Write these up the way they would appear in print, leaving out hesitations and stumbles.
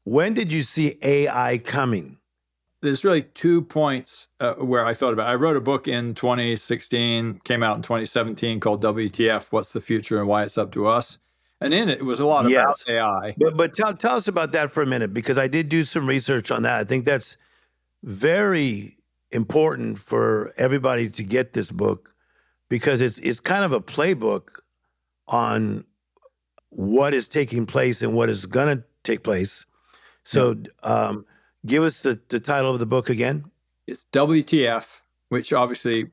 When did you see AI coming? There's really 2 points where I thought about it. I wrote a book in 2016, came out in 2017 called WTF, What's the Future and Why It's Up to Us? And in it, it was a lot about Yes. AI. But tell us about that for a minute, because I did do some research on that. I think that's very important for everybody to get this book, because it's kind of a playbook on what is taking place and what is going to take place. Yeah. So give us the title of the book again. It's WTF, which obviously,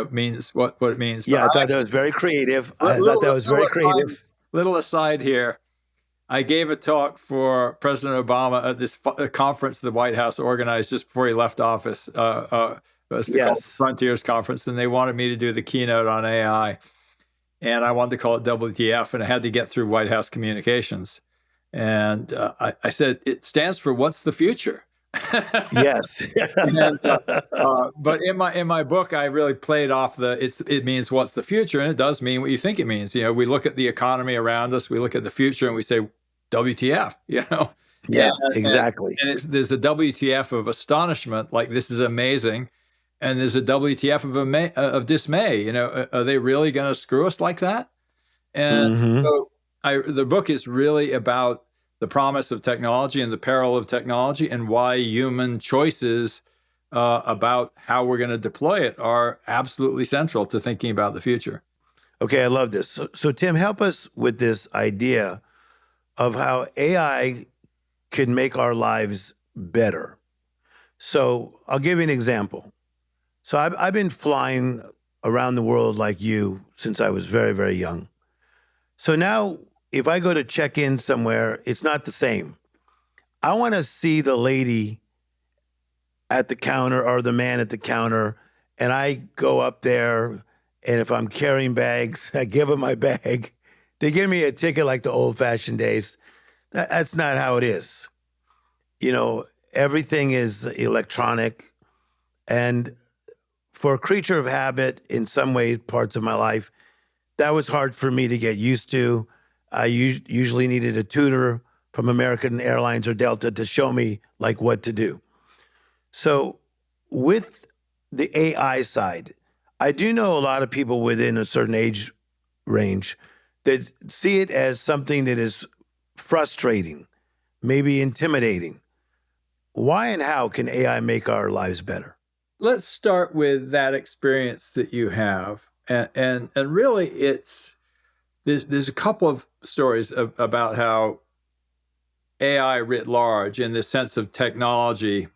means what it means. Yeah, But I thought that was very creative. I thought that was very aside, creative. little aside here. I gave a talk for President Obama at this conference the White House organized just before he left office. It was called the Yes. Frontiers Conference, and they wanted me to do the keynote on AI. And I wanted to call it WTF, and I had to get through White House communications. And I said, it stands for What's the Future? Yes. And, but in my book, I really played off it means what's the future, and it does mean what you think it means. We look at the economy around us, we look at the future, and we say, WTF? Yeah, And, exactly. and there's a WTF of astonishment, like this is amazing, and there's a WTF of dismay. Are they really going to screw us like that? And Hmm. so the book is really about the promise of technology and the peril of technology, and why human choices about how we're going to deploy it are absolutely central to thinking about the future. Okay, I love this. So Tim, help us with this idea of how AI can make our lives better. So I'll give you an example. So I've been flying around the world like you since I was very, very young. So now if I go to check in somewhere, it's not the same. I want to see the lady at the counter or the man at the counter, and I go up there, and if I'm carrying bags, I give them my bag. They give me a ticket like the old fashioned days. That's not how it is. You know, everything is electronic. And for a creature of habit, in some way, parts of my life, that was hard for me to get used to. I usually needed a tutor from American Airlines or Delta to show me like what to do. So with the AI side, I do know a lot of people within a certain age range that see it as something that is frustrating, maybe intimidating. Why and how can AI make our lives better? Let's start with that experience that you have, and really, there's a couple of stories about how AI writ large, in this sense of technology,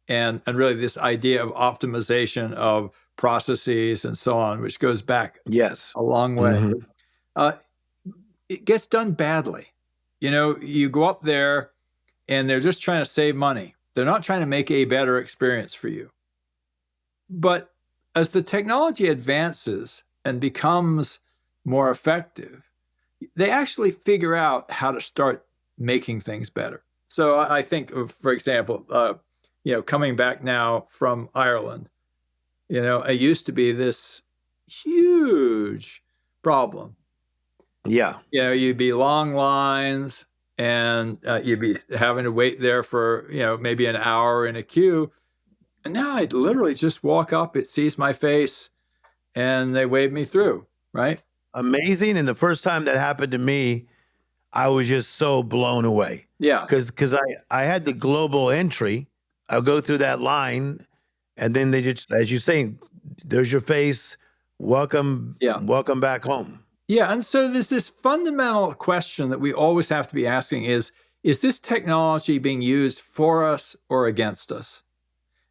and really this idea of optimization of processes and so on, which goes back Yes. a long way. Hmm. Uh, it gets done badly. You go up there and they're just trying to save money. They're not trying to make a better experience for you. But as the technology advances and becomes more effective, they actually figure out how to start making things better. So I think of, for example, coming back now from Ireland, it used to be this huge problem. Yeah. You'd be long lines, and you'd be having to wait there for, maybe an hour in a queue. And now I literally just walk up, it sees my face, and they wave me through, right? Amazing. And the first time that happened to me, I was just so blown away Yeah. because I had the global entry. I'll go through that line, and then they just, as you say, there's your face. Welcome, Yeah. welcome back home. Yeah. And so there's this fundamental question that we always have to be asking is this technology being used for us or against us?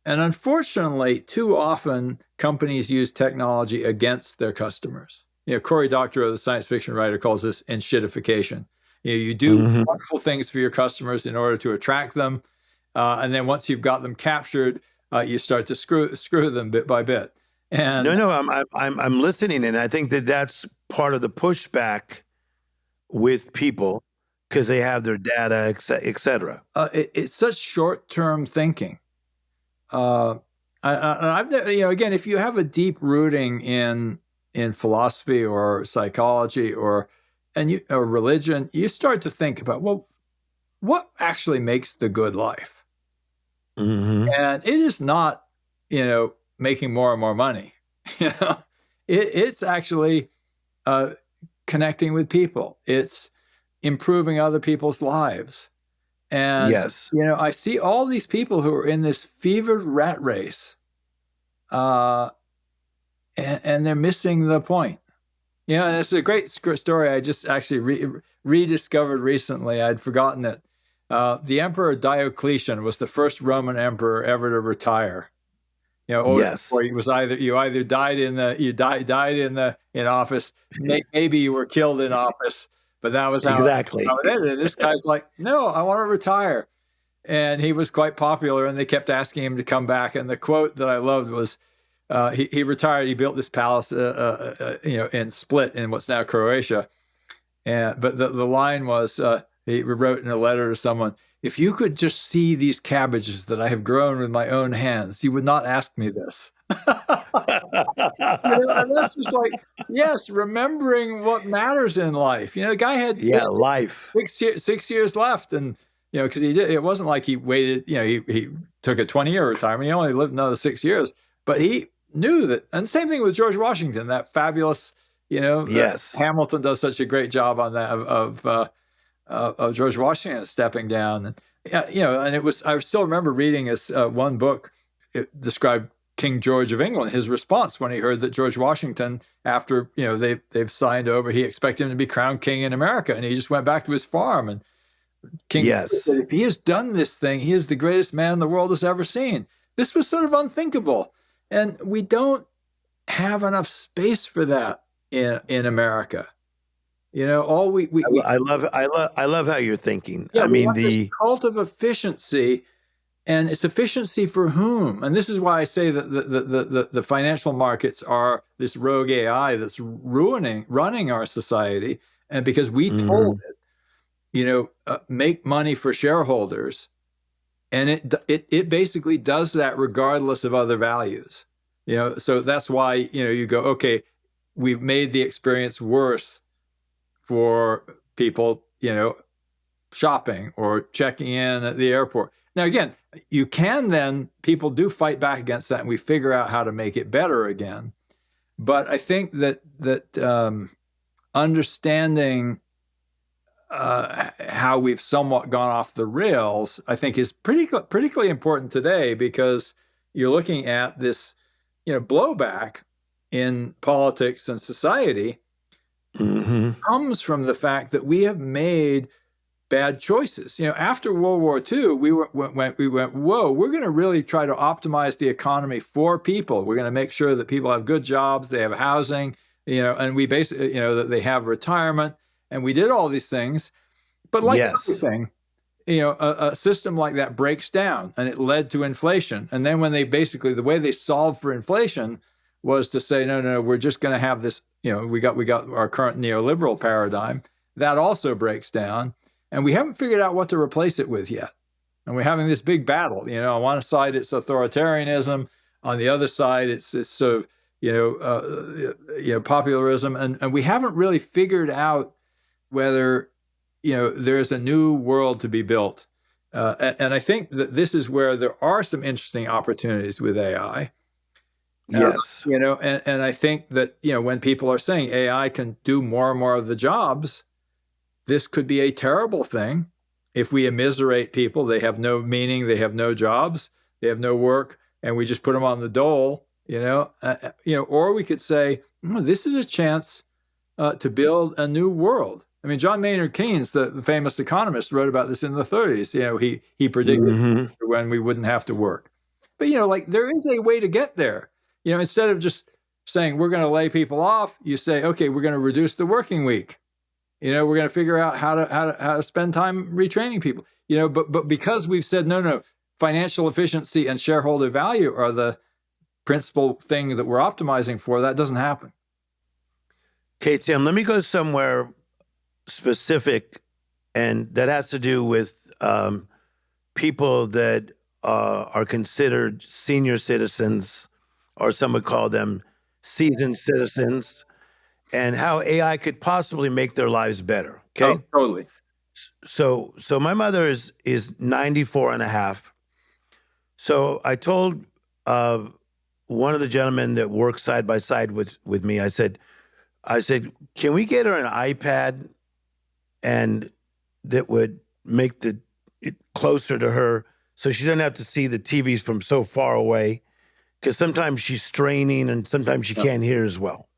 And unfortunately, too often companies use technology against their customers. Cory Doctorow, the science fiction writer, calls this enshittification. You do Hmm. wonderful things for your customers in order to attract them, and then once you've got them captured, you start to screw them bit by bit. And No, no, I'm listening, and I think that that's part of the pushback with people because they have their data, et cetera. it's such short-term thinking. Uh, I've again, if you have a deep rooting in philosophy or psychology or religion, you start to think about, well, what actually makes the good life? Hmm. And it is not, making more and more money. You know, it's actually connecting with people. It's improving other people's lives. And, Yes. I see all these people who are in this fevered rat race, and they're missing the point. And it's a great story I just actually rediscovered recently. I'd forgotten it. The Emperor Diocletian was the first Roman emperor ever to retire. Or Yes. it was you either died in office, maybe you were killed in office, but that was Exactly. how it ended. And this guy's like, no, I want to retire. And he was quite popular, and they kept asking him to come back. And the quote that I loved was, he retired. He built this palace, in Split, in what's now Croatia. But the line was, he wrote in a letter to someone, if you could just see these cabbages that I have grown with my own hands, you would not ask me this. And that's just like, yes, remembering what matters in life. The guy had Yeah, life. 6 years left, and because it wasn't like he waited. He took a 20-year retirement. He only lived another 6 years, but he knew that. And same thing with George Washington, that fabulous. Yes. Hamilton does such a great job on that of George Washington stepping down, and and it was. I still remember reading this one book. It described King George of England, his response when he heard that George Washington, after they've signed over, he expected him to be crowned king in America, and he just went back to his farm. And King George Yes. said, if he has done this thing, he is the greatest man the world has ever seen. This was sort of unthinkable, and we don't have enough space for that in America. All we I love how you're thinking. yeah, I we mean, have this cult of efficiency, and it's efficiency for whom? And this is why I say that the financial markets are this rogue AI that's running our society, and because we told mhm. it, make money for shareholders, and it basically does that regardless of other values. So that's why you go, okay, we've made the experience worse for people, shopping or checking in at the airport. Now, again, people do fight back against that, and we figure out how to make it better again. But I think that understanding how we've somewhat gone off the rails, I think, is critically important today, because you're looking at this, blowback in politics and society Mhm. comes from the fact that we have made bad choices. After World War II, we went, whoa, we're going to really try to optimize the economy for people. We're going to make sure that people have good jobs, they have housing, and we basically, that they have retirement. And we did all these things. But like Yes. everything, a system like that breaks down, and it led to inflation. And then when the way they solved for inflation was to say, no, we're just going to have this, we got our current neoliberal paradigm. That also breaks down. And we haven't figured out what to replace it with yet. And we're having this big battle. On one side, it's authoritarianism. On the other side, it's sort of, popularism. And we haven't really figured out whether, there's a new world to be built. And I think that this is where there are some interesting opportunities with AI. Yes. And I think that, when people are saying AI can do more and more of the jobs, this could be a terrible thing if we immiserate people. They have no meaning, they have no jobs, they have no work, and we just put them on the dole. Or we could say, this is a chance to build a new world. I mean, John Maynard Keynes, the famous economist, wrote about this in the 30s. He predicted Mhm. when we wouldn't have to work. But there is a way to get there. Instead of just saying we're going to lay people off, you say, okay, we're going to reduce the working week. We're going to figure out how to spend time retraining people. But because we've said no, financial efficiency and shareholder value are the principal thing that we're optimizing for, that doesn't happen. Okay, Tim, let me go somewhere specific, and that has to do with people that are considered senior citizens, or some would call them seasoned citizens, and how AI could possibly make their lives better. Oh, Okay. totally. So my mother is 94 and a half. So I told uh, one of the gentlemen that works side by side with me, I said, can we get her an iPad and that would make it closer to her so she doesn't have to see the TVs from so far away? Because sometimes she's straining and sometimes she Yep. can't hear as well.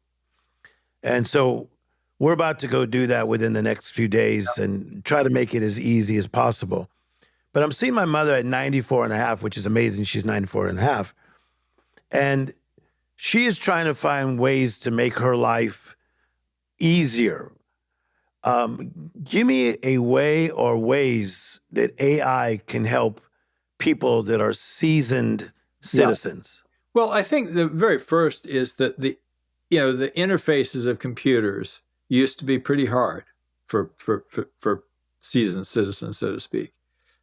And so we're about to go do that within the next few days and try to make it as easy as possible. But I'm seeing my mother at 94 and a half, which is amazing. She's 94 and a half. And she is trying to find ways to make her life easier. Give me a way or ways that AI can help people that are seasoned citizens. Well, I think the very first is that the interfaces of computers used to be pretty hard for seasoned citizens, so to speak.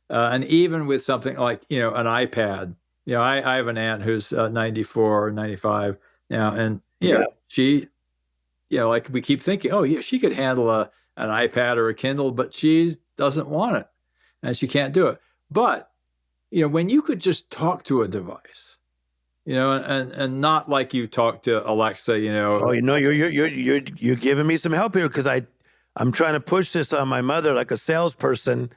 And even with something like, an iPad, I have an aunt who's 94 or 95 now, and, Yeah. she, like we keep thinking, oh, yeah, she could handle an iPad or a Kindle, but she doesn't want it and she can't do it. But, when you could just talk to a device, and not like you talk to Alexa, Oh, you're giving me some help here because I'm trying to push this on my mother like a salesperson,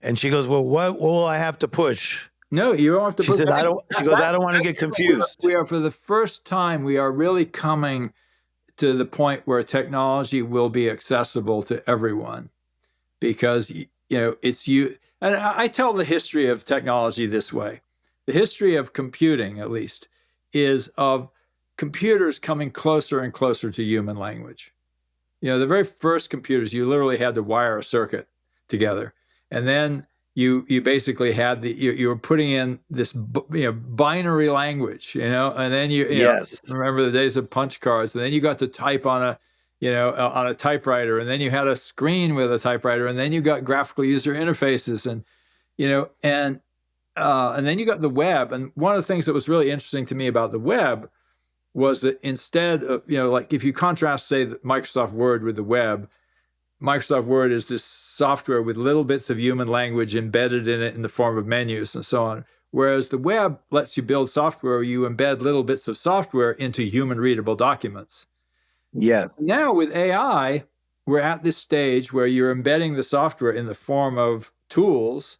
and she goes, "Well, what will I have to push?" No, you don't have to. She said, "I don't." She goes, "I don't want to get confused." We are, for the first time, we are really coming to the point where technology will be accessible to everyone, because it's you. And I tell the history of technology this way: the history of computing, at least, is of computers coming closer and closer to human language. The very first computers, you literally had to wire a circuit together, and then you basically had you were putting in this binary language, and then Yes. remember the days of punch cards, and then you got to type on a typewriter, and then you had a screen with a typewriter, and then you got graphical user interfaces, and and then you got the web. And one of the things that was really interesting to me about the web was that instead of, like if you contrast, say, Microsoft Word with the web, Microsoft Word is this software with little bits of human language embedded in it in the form of menus and so on. Whereas the web lets you build software where you embed little bits of software into human readable documents. Yes. Now with AI, we're at this stage where you're embedding the software in the form of tools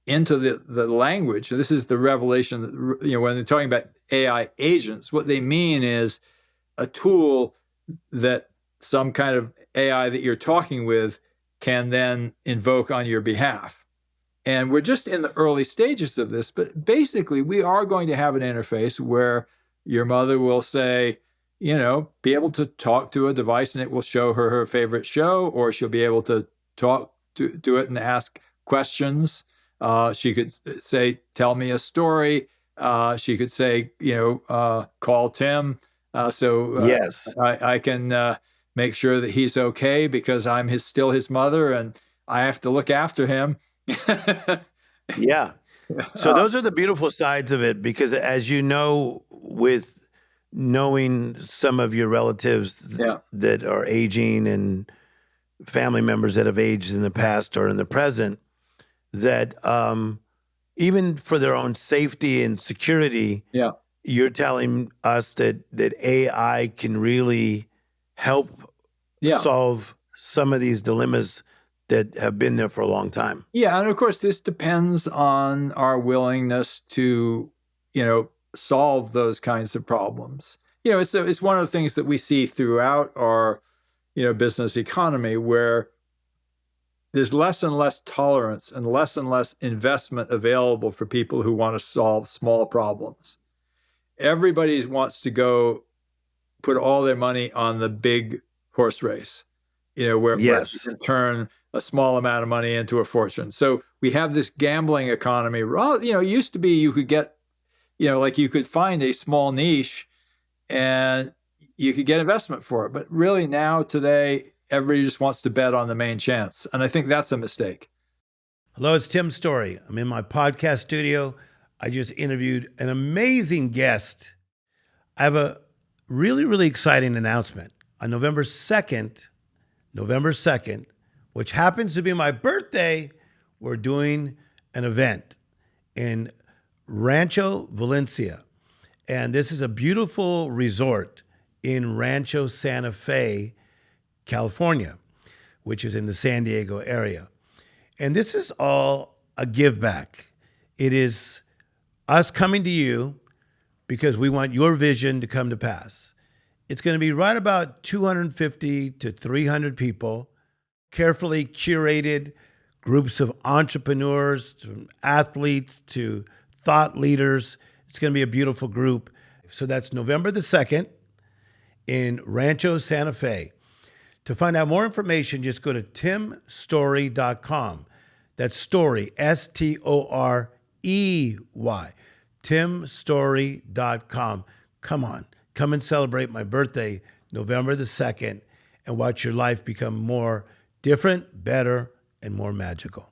into the language. And this is the revelation that, when they're talking about AI agents, what they mean is a tool that some kind of AI that you're talking with can then invoke on your behalf. And we're just in the early stages of this, but basically we are going to have an interface where your mother will say, be able to talk to a device and it will show her her favorite show, or she'll be able to talk to it and ask questions. She could say, tell me a story. She could say, call Tim. Yes. I can make sure that he's okay because I'm still his mother and I have to look after him. Yeah. So those are the beautiful sides of it, because as you know, with knowing some of your relatives that are aging and family members that have aged in the past or in the present, that even for their own safety and security, you're telling us that AI can really help solve some of these dilemmas that have been there for a long time. Yeah, and of course, this depends on our willingness to, solve those kinds of problems. It's one of the things that we see throughout our, business economy, where there's less and less tolerance and less investment available for people who want to solve small problems. Everybody wants to go put all their money on the big horse race, where you can turn a small amount of money into a fortune. So we have this gambling economy. Well, it used to be you could get, like you could find a small niche and you could get investment for it. But really now, today, everybody just wants to bet on the main chance. And I think that's a mistake. Hello, it's Tim Storey. I'm in my podcast studio. I just interviewed an amazing guest. I have a really, really exciting announcement. On November 2nd, which happens to be my birthday, we're doing an event in Rancho Valencia. And this is a beautiful resort in Rancho Santa Fe, California, which is in the San Diego area. And this is all a give back. It is us coming to you because we want your vision to come to pass. It's going to be right about 250 to 300 people, carefully curated groups of entrepreneurs, to athletes, to thought leaders. It's going to be a beautiful group. So that's November the 2nd in Rancho Santa Fe. To find out more information, just go to timstorey.com. That's Storey, Storey, timstorey.com. Come on, come and celebrate my birthday, November the 2nd, and watch your life become more different, better, and more magical.